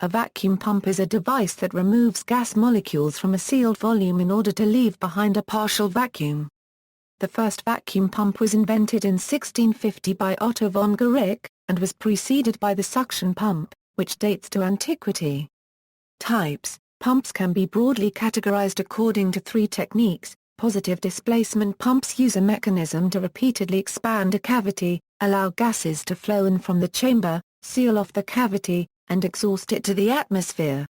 A vacuum pump is a device that removes gas molecules from a sealed volume in order to leave behind a partial vacuum. The first vacuum pump was invented in 1650 by Otto von Guericke, and was preceded by the suction pump, which dates to antiquity. Types: pumps can be broadly categorized according to three techniques. Positive displacement pumps use a mechanism to repeatedly expand a cavity, allow gases to flow in from the chamber, seal off the cavity, and exhaust it to the atmosphere.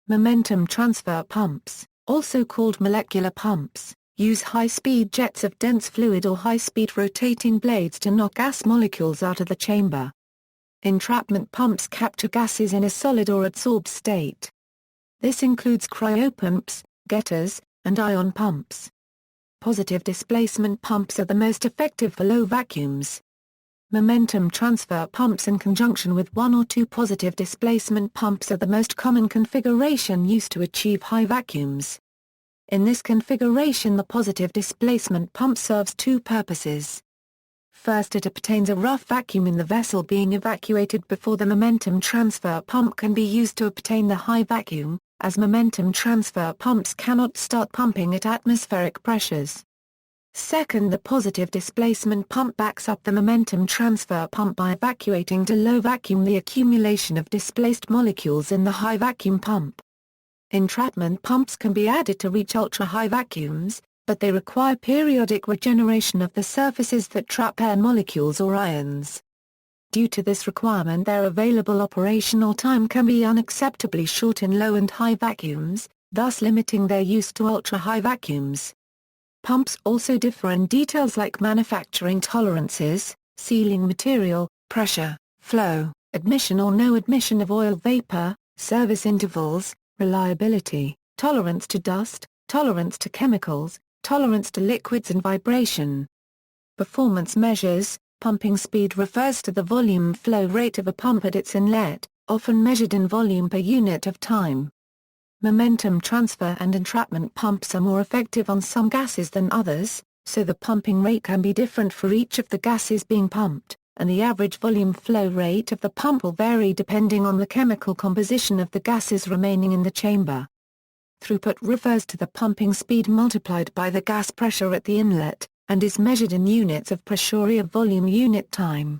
Momentum transfer pumps, also called molecular pumps, use high-speed jets of dense fluid or high-speed rotating blades to knock gas molecules out of the chamber. Entrapment pumps capture gases in a solid or adsorbed state. This includes cryopumps, getters, and ion pumps. Positive displacement pumps are the most effective for low vacuums. Momentum transfer pumps in conjunction with one or two positive displacement pumps are the most common configuration used to achieve high vacuums. In this configuration, the positive displacement pump serves two purposes. First, it obtains a rough vacuum in the vessel being evacuated before the momentum transfer pump can be used to obtain the high vacuum, as momentum transfer pumps cannot start pumping at atmospheric pressures. Second, the positive displacement pump backs up the momentum transfer pump by evacuating to low vacuum the accumulation of displaced molecules in the high vacuum pump. Entrapment pumps can be added to reach ultra-high vacuums, but they require periodic regeneration of the surfaces that trap air molecules or ions. Due to this requirement, their available operational time can be unacceptably short in low and high vacuums, thus limiting their use to ultra-high vacuums. Pumps also differ in details like manufacturing tolerances, sealing material, pressure, flow, admission or no admission of oil vapor, service intervals, reliability, tolerance to dust, tolerance to chemicals, tolerance to liquids and vibration. Performance measures. Pumping speed refers to the volume flow rate of a pump at its inlet, often measured in volume per unit of time. Momentum transfer and entrapment pumps are more effective on some gases than others, so the pumping rate can be different for each of the gases being pumped, and the average volume flow rate of the pump will vary depending on the chemical composition of the gases remaining in the chamber. Throughput refers to the pumping speed multiplied by the gas pressure at the inlet, and is measured in units of pressure of volume unit time.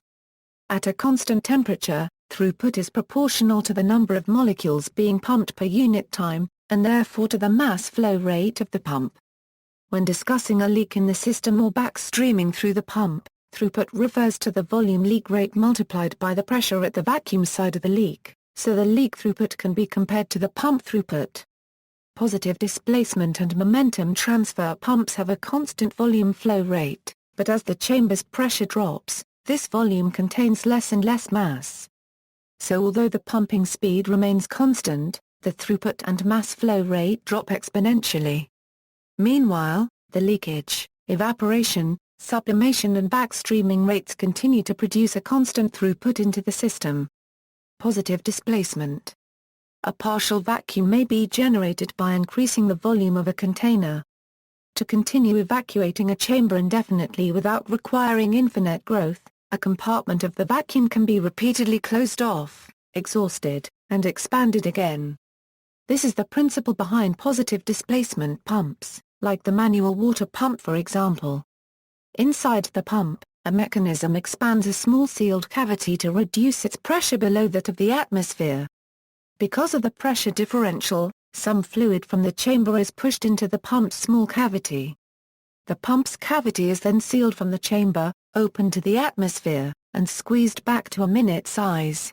At a constant temperature, throughput is proportional to the number of molecules being pumped per unit time, and therefore to the mass flow rate of the pump. When discussing a leak in the system or backstreaming through the pump, throughput refers to the volume leak rate multiplied by the pressure at the vacuum side of the leak, so the leak throughput can be compared to the pump throughput. Positive displacement and momentum transfer pumps have a constant volume flow rate, but as the chamber's pressure drops, this volume contains less and less mass. So although the pumping speed remains constant, the throughput and mass flow rate drop exponentially. Meanwhile, the leakage, evaporation, sublimation and backstreaming rates continue to produce a constant throughput into the system. Positive displacement. A partial vacuum may be generated by increasing the volume of a container. To continue evacuating a chamber indefinitely without requiring infinite growth, a compartment of the vacuum can be repeatedly closed off, exhausted, and expanded again. This is the principle behind positive displacement pumps, like the manual water pump for example. Inside the pump, a mechanism expands a small sealed cavity to reduce its pressure below that of the atmosphere. Because of the pressure differential, some fluid from the chamber is pushed into the pump's small cavity. The pump's cavity is then sealed from the chamber, opened to the atmosphere, and squeezed back to a minute size.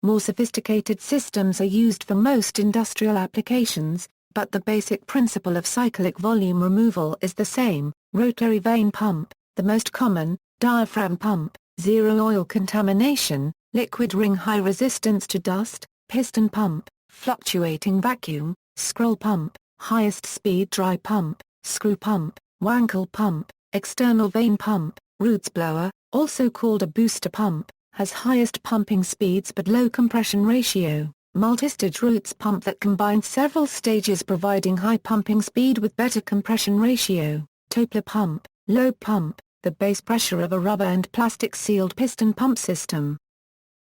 More sophisticated systems are used for most industrial applications, but the basic principle of cyclic volume removal is the same: rotary vane pump, the most common, diaphragm pump, zero oil contamination, liquid ring high resistance to dust, piston pump, fluctuating vacuum, scroll pump, highest speed dry pump, screw pump, Wankel pump, external vane pump, Roots blower, also called a booster pump, has highest pumping speeds but low compression ratio, multistage Roots pump that combines several stages providing high pumping speed with better compression ratio, Topler pump, low pump, the base pressure of a rubber and plastic sealed piston pump system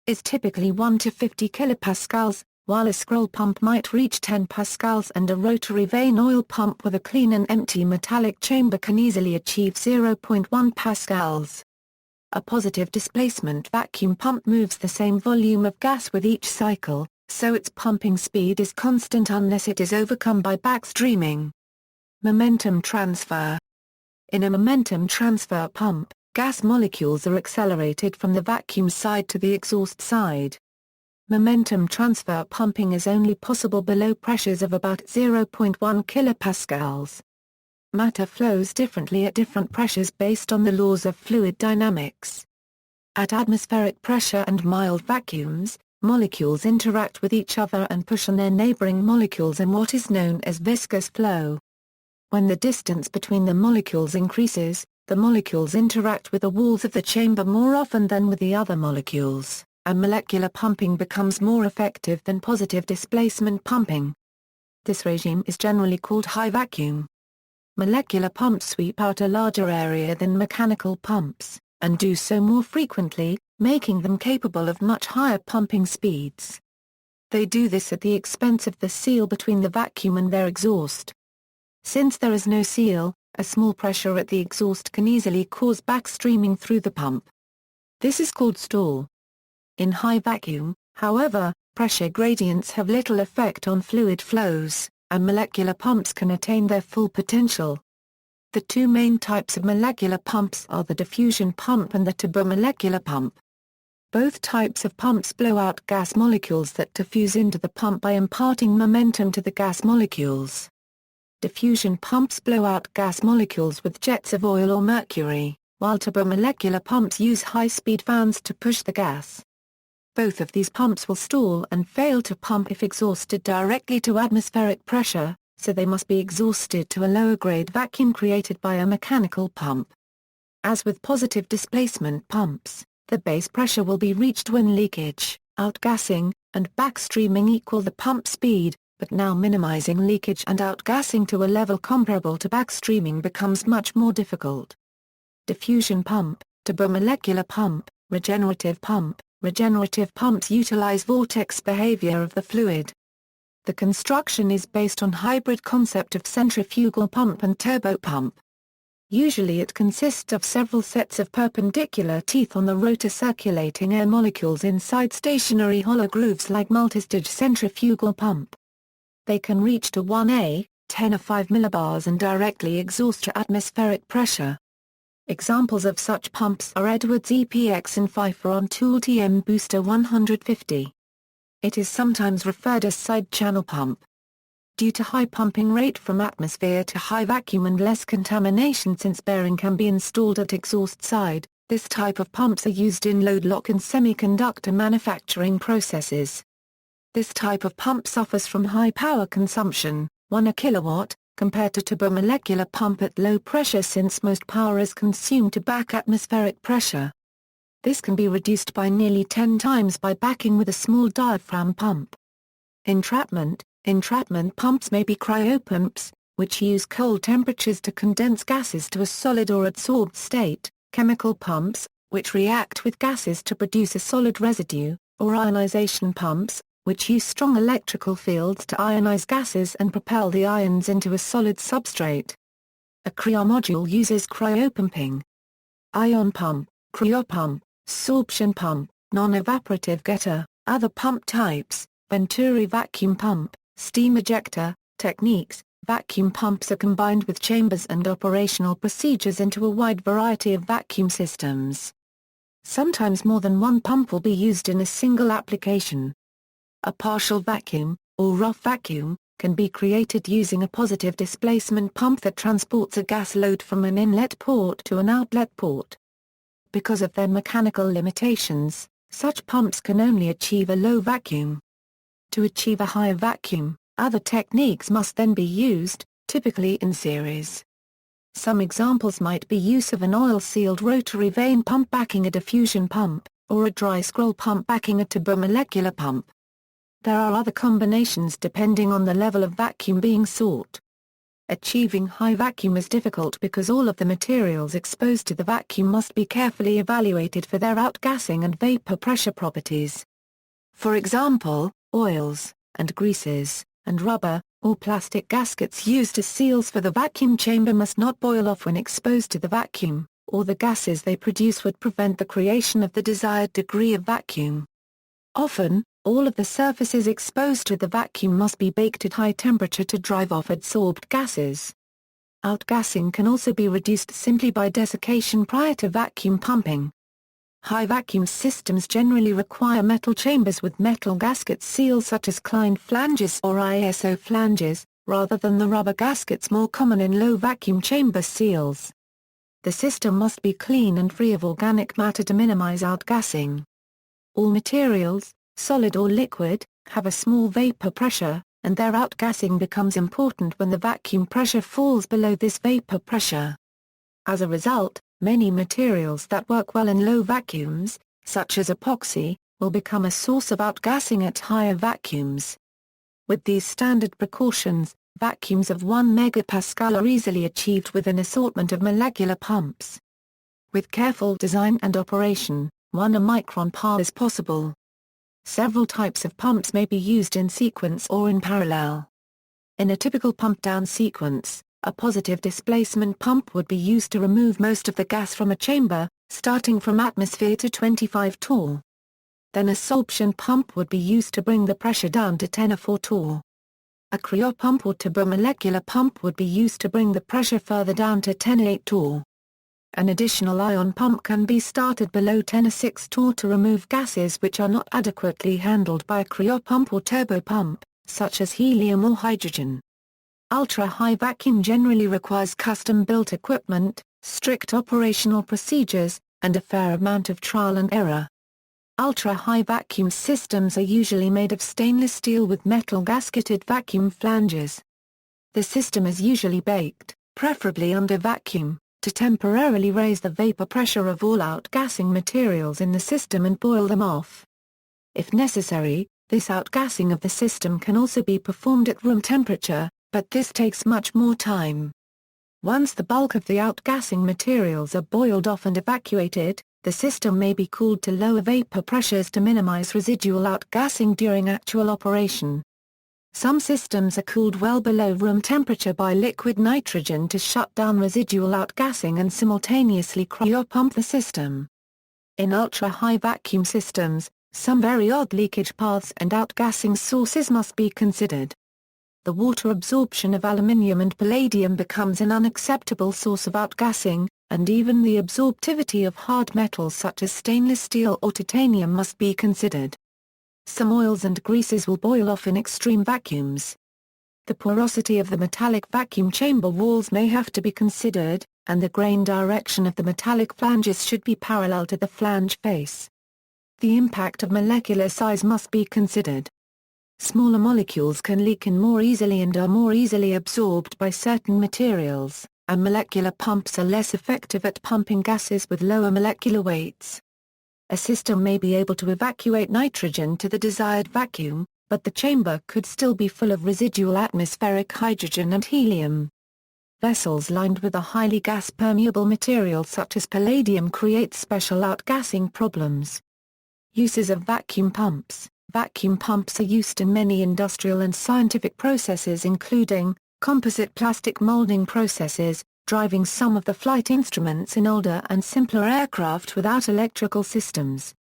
is typically 1 to 50 kilopascals, while a scroll pump might reach 10 pascals and a rotary vane oil pump with a clean and empty metallic chamber can easily achieve 0.1 pascals. A positive displacement vacuum pump moves the same volume of gas with each cycle, so its pumping speed is constant unless it is overcome by backstreaming. Momentum transfer. In a momentum transfer pump, gas molecules are accelerated from the vacuum side to the exhaust side. Momentum transfer pumping is only possible below pressures of about 0.1 kilopascals. Matter flows differently at different pressures based on the laws of fluid dynamics. At atmospheric pressure and mild vacuums, molecules interact with each other and push on their neighboring molecules in what is known as viscous flow. When the distance between the molecules increases, the molecules interact with the walls of the chamber more often than with the other molecules, and molecular pumping becomes more effective than positive displacement pumping. This regime is generally called high vacuum. Molecular pumps sweep out a larger area than mechanical pumps, and do so more frequently, making them capable of much higher pumping speeds. They do this at the expense of the seal between the vacuum and their exhaust. Since there is no seal, a small pressure at the exhaust can easily cause backstreaming through the pump. This is called stall. In high vacuum, however, pressure gradients have little effect on fluid flows, and molecular pumps can attain their full potential. The two main types of molecular pumps are the diffusion pump and the turbomolecular pump. Both types of pumps blow out gas molecules that diffuse into the pump by imparting momentum to the gas molecules. Diffusion pumps blow out gas molecules with jets of oil or mercury, while turbomolecular pumps use high-speed fans to push the gas. Both of these pumps will stall and fail to pump if exhausted directly to atmospheric pressure, so they must be exhausted to a lower-grade vacuum created by a mechanical pump. As with positive displacement pumps, the base pressure will be reached when leakage, outgassing, and backstreaming equal the pump speed, but now minimizing leakage and outgassing to a level comparable to backstreaming becomes much more difficult. Diffusion pump, turbomolecular pump, regenerative pump. Regenerative pumps utilize vortex behavior of the fluid. The construction is based on hybrid concept of centrifugal pump and turbo pump. Usually it consists of several sets of perpendicular teeth on the rotor circulating air molecules inside stationary hollow grooves like multistage centrifugal pump. They can reach to 1A, 10 or 5 millibars and directly exhaust to atmospheric pressure. Examples of such pumps are Edwards EPX and Pfeiffer on-tool TM Booster 150. It is sometimes referred as side-channel pump. Due to high pumping rate from atmosphere to high vacuum and less contamination since bearing can be installed at exhaust side, this type of pumps are used in load lock and semiconductor manufacturing processes. This type of pump suffers from high power consumption, 1 kilowatt, compared to turbomolecular pump at low pressure since most power is consumed to back atmospheric pressure. This can be reduced by nearly 10 times by backing with a small diaphragm pump. Entrapment pumps may be cryopumps, which use cold temperatures to condense gases to a solid or adsorbed state, chemical pumps, which react with gases to produce a solid residue, or ionization pumps, which use strong electrical fields to ionize gases and propel the ions into a solid substrate. A cryomodule uses cryopumping. Ion pump, cryopump, sorption pump, non-evaporative getter, other pump types, Venturi vacuum pump, steam ejector, techniques. Vacuum pumps are combined with chambers and operational procedures into a wide variety of vacuum systems. Sometimes more than one pump will be used in a single application. A partial vacuum, or rough vacuum, can be created using a positive displacement pump that transports a gas load from an inlet port to an outlet port. Because of their mechanical limitations, such pumps can only achieve a low vacuum. To achieve a higher vacuum, other techniques must then be used, typically in series. Some examples might be use of an oil-sealed rotary vane pump backing a diffusion pump, or a dry scroll pump backing a turbomolecular pump. There are other combinations depending on the level of vacuum being sought. Achieving high vacuum is difficult because all of the materials exposed to the vacuum must be carefully evaluated for their outgassing and vapor pressure properties. For example, oils, and greases, and rubber, or plastic gaskets used as seals for the vacuum chamber must not boil off when exposed to the vacuum, or the gases they produce would prevent the creation of the desired degree of vacuum. Often, all of the surfaces exposed to the vacuum must be baked at high temperature to drive off adsorbed gases. Outgassing can also be reduced simply by desiccation prior to vacuum pumping. High vacuum systems generally require metal chambers with metal gasket seals such as Klein flanges or ISO flanges, rather than the rubber gaskets more common in low vacuum chamber seals. The system must be clean and free of organic matter to minimize outgassing. All materials, solid or liquid, have a small vapor pressure, and their outgassing becomes important when the vacuum pressure falls below this vapor pressure. As a result, many materials that work well in low vacuums, such as epoxy, will become a source of outgassing at higher vacuums. With these standard precautions, vacuums of 1 megapascal are easily achieved with an assortment of molecular pumps. With careful design and operation, 1 micron par is possible. Several types of pumps may be used in sequence or in parallel. In a typical pump-down sequence, a positive displacement pump would be used to remove most of the gas from a chamber, starting from atmosphere to 25 torr. Then a sorption pump would be used to bring the pressure down to 10 or 4 torr. A cryopump or turbomolecular pump would be used to bring the pressure further down to 10 or 8 torr. An additional ion pump can be started below 10 or 6 torr to remove gases which are not adequately handled by a cryopump or turbopump, such as helium or hydrogen. Ultra-high vacuum generally requires custom-built equipment, strict operational procedures, and a fair amount of trial and error. Ultra-high vacuum systems are usually made of stainless steel with metal gasketed vacuum flanges. The system is usually baked, preferably under vacuum, to temporarily raise the vapor pressure of all outgassing materials in the system and boil them off. If necessary, this outgassing of the system can also be performed at room temperature, but this takes much more time. Once the bulk of the outgassing materials are boiled off and evacuated, the system may be cooled to lower vapor pressures to minimize residual outgassing during actual operation. Some systems are cooled well below room temperature by liquid nitrogen to shut down residual outgassing and simultaneously cryopump the system. In ultra-high vacuum systems, some very odd leakage paths and outgassing sources must be considered. The water absorption of aluminium and palladium becomes an unacceptable source of outgassing, and even the absorptivity of hard metals such as stainless steel or titanium must be considered. Some oils and greases will boil off in extreme vacuums. The porosity of the metallic vacuum chamber walls may have to be considered, and the grain direction of the metallic flanges should be parallel to the flange face. The impact of molecular size must be considered. Smaller molecules can leak in more easily and are more easily absorbed by certain materials, and molecular pumps are less effective at pumping gases with lower molecular weights. A system may be able to evacuate nitrogen to the desired vacuum, but the chamber could still be full of residual atmospheric hydrogen and helium. Vessels lined with a highly gas-permeable material such as palladium create special outgassing problems. Uses of vacuum pumps. Vacuum pumps are used in many industrial and scientific processes including composite plastic molding processes, driving some of the flight instruments in older and simpler aircraft without electrical systems.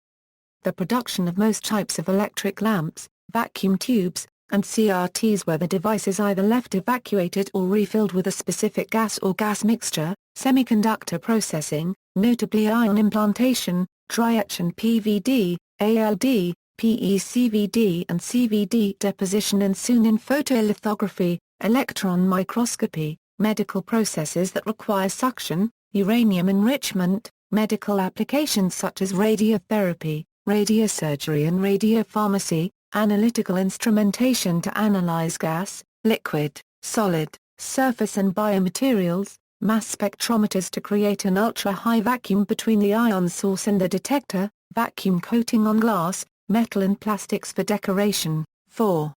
The production of most types of electric lamps, vacuum tubes, and CRTs where the device is either left evacuated or refilled with a specific gas or gas mixture, semiconductor processing, notably ion implantation, dry etch and PVD, ALD, PECVD and CVD deposition and soon in photolithography, electron microscopy, medical processes that require suction, uranium enrichment, medical applications such as radiotherapy, radiosurgery and radiopharmacy, analytical instrumentation to analyze gas, liquid, solid, surface and biomaterials, mass spectrometers to create an ultra-high vacuum between the ion source and the detector, vacuum coating on glass, metal and plastics for decoration. 4.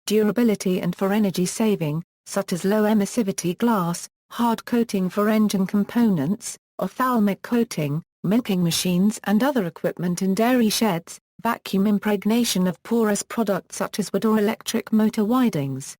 Durability and for energy saving, such as low emissivity glass, hard coating for engine components, ophthalmic coating, milking machines and other equipment in dairy sheds, vacuum impregnation of porous products such as wood or electric motor windings.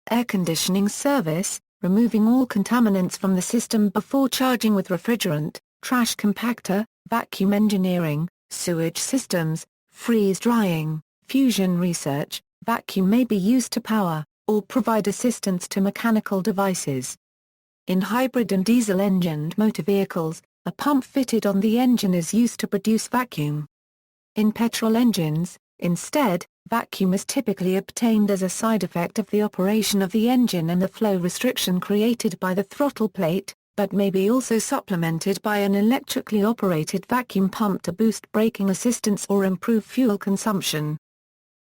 Air conditioning service, removing all contaminants from the system before charging with refrigerant, trash compactor, vacuum engineering, sewage systems, freeze drying, fusion research. Vacuum may be used to power, or provide assistance to mechanical devices. In hybrid and diesel-engined motor vehicles, a pump fitted on the engine is used to produce vacuum. In petrol engines, instead, vacuum is typically obtained as a side effect of the operation of the engine and the flow restriction created by the throttle plate, but may be also supplemented by an electrically operated vacuum pump to boost braking assistance or improve fuel consumption.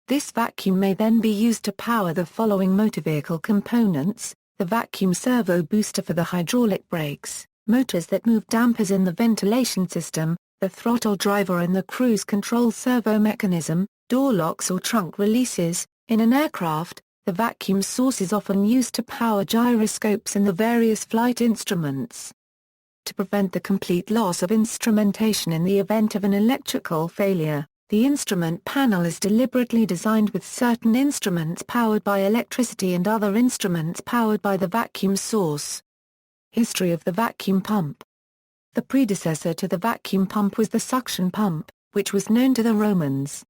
This vacuum may then be used to power the following motor vehicle components: the vacuum servo booster for the hydraulic brakes, motors that move dampers in the ventilation system, the throttle driver and the cruise control servo mechanism, door locks or trunk releases. In an aircraft, the vacuum source is often used to power gyroscopes and the various flight instruments. To prevent the complete loss of instrumentation in the event of an electrical failure, the instrument panel is deliberately designed with certain instruments powered by electricity and other instruments powered by the vacuum source. History of the vacuum pump. The predecessor to the vacuum pump was the suction pump, which was known to the Romans.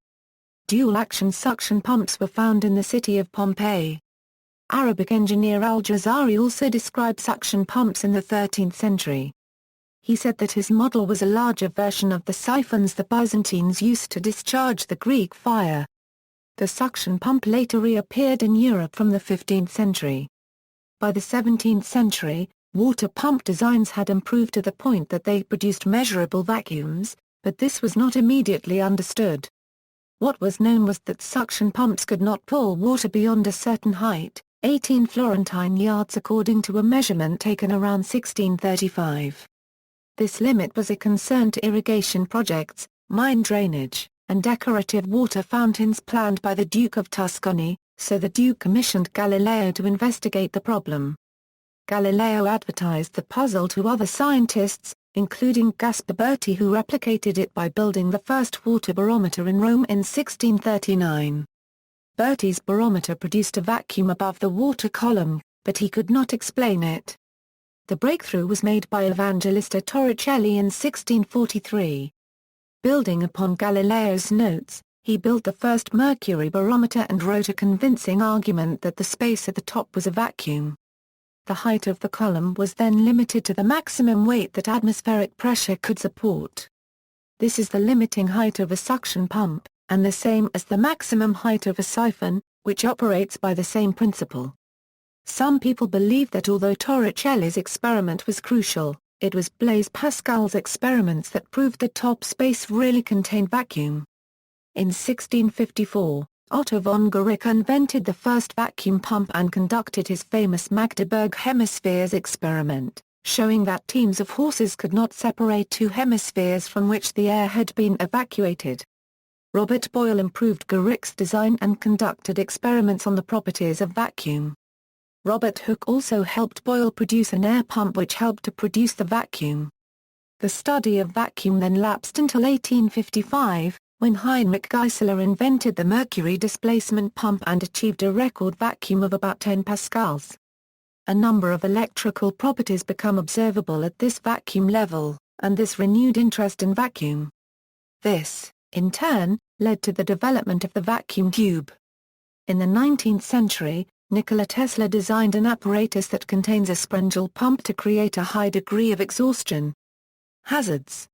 Dual-action suction pumps were found in the city of Pompeii. Arabic engineer al-Jazari also described suction pumps in the 13th century. He said that his model was a larger version of the siphons the Byzantines used to discharge the Greek fire. The suction pump later reappeared in Europe from the 15th century. By the 17th century, water pump designs had improved to the point that they produced measurable vacuums, but this was not immediately understood. What was known was that suction pumps could not pull water beyond a certain height, 18 Florentine yards according to a measurement taken around 1635. This limit was a concern to irrigation projects, mine drainage, and decorative water fountains planned by the Duke of Tuscany, so the Duke commissioned Galileo to investigate the problem. Galileo advertised the puzzle to other scientists, including Gaspar Berti, who replicated it by building the first water barometer in Rome in 1639. Berti's barometer produced a vacuum above the water column, but he could not explain it. The breakthrough was made by Evangelista Torricelli in 1643. Building upon Galileo's notes, he built the first mercury barometer and wrote a convincing argument that the space at the top was a vacuum. The height of the column was then limited to the maximum weight that atmospheric pressure could support. This is the limiting height of a suction pump, and the same as the maximum height of a siphon, which operates by the same principle. Some people believe that although Torricelli's experiment was crucial, it was Blaise Pascal's experiments that proved the top space really contained vacuum. In 1654, Otto von Guericke invented the first vacuum pump and conducted his famous Magdeburg hemispheres experiment, showing that teams of horses could not separate two hemispheres from which the air had been evacuated. Robert Boyle improved Guericke's design and conducted experiments on the properties of vacuum. Robert Hooke also helped Boyle produce an air pump which helped to produce the vacuum. The study of vacuum then lapsed until 1855, when Heinrich Geissler invented the mercury displacement pump and achieved a record vacuum of about 10 pascals. A number of electrical properties become observable at this vacuum level, and this renewed interest in vacuum. This, in turn, led to the development of the vacuum tube. In the 19th century, Nikola Tesla designed an apparatus that contains a sprengel pump to create a high degree of exhaustion. Hazards.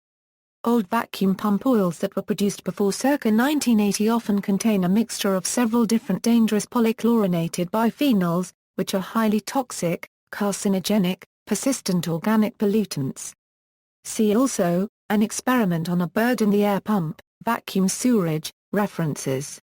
Old vacuum pump oils that were produced before circa 1980 often contain a mixture of several different dangerous polychlorinated biphenyls, which are highly toxic, carcinogenic, persistent organic pollutants. See also, an experiment on a bird in the air pump, vacuum sewerage, references.